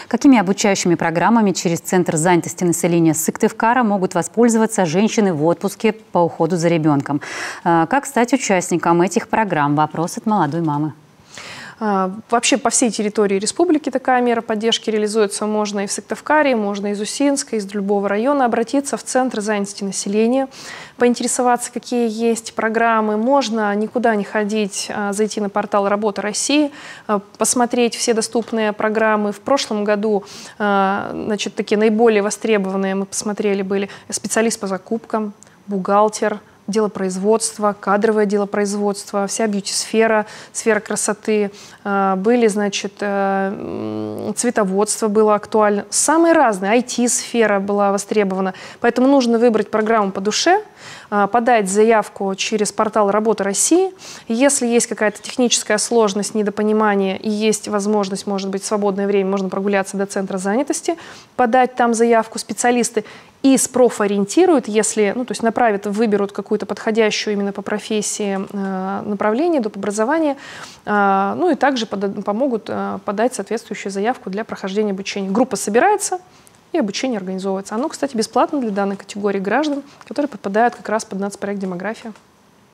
Какими обучающими программами через Центр занятости населения Сыктывкара могут воспользоваться женщины в отпуске по уходу за ребенком? Как стать участником этих программ? Вопрос от молодой мамы. Вообще по всей территории республики такая мера поддержки реализуется. Можно и в Сыктывкаре, можно из Усинска, из любого района обратиться в Центр занятости населения, поинтересоваться, какие есть программы. Можно никуда не ходить, зайти на портал «Работа России», посмотреть все доступные программы. В прошлом году, значит, такие наиболее востребованные мы посмотрели были специалист по закупкам, бухгалтер, делопроизводство, кадровое делопроизводство, вся бьюти-сфера, сфера красоты. Были, значит, цветоводство было актуально. Самые разные. IT-сфера была востребована. Поэтому нужно выбрать программу по душе, подать заявку через портал «Работа России». Если есть какая-то техническая сложность, недопонимание и есть возможность, может быть, в свободное время можно прогуляться до Центра занятости, подать там заявку. Специалисты и профориентируют, если, то есть направят, выберут какую-то подходящую именно по профессии направление, доп. Образование, и также помогут подать соответствующую заявку для прохождения обучения. Группа собирается и обучение организовывается. Оно, кстати, бесплатно для данной категории граждан, которые подпадают как раз под нацпроект «Демография».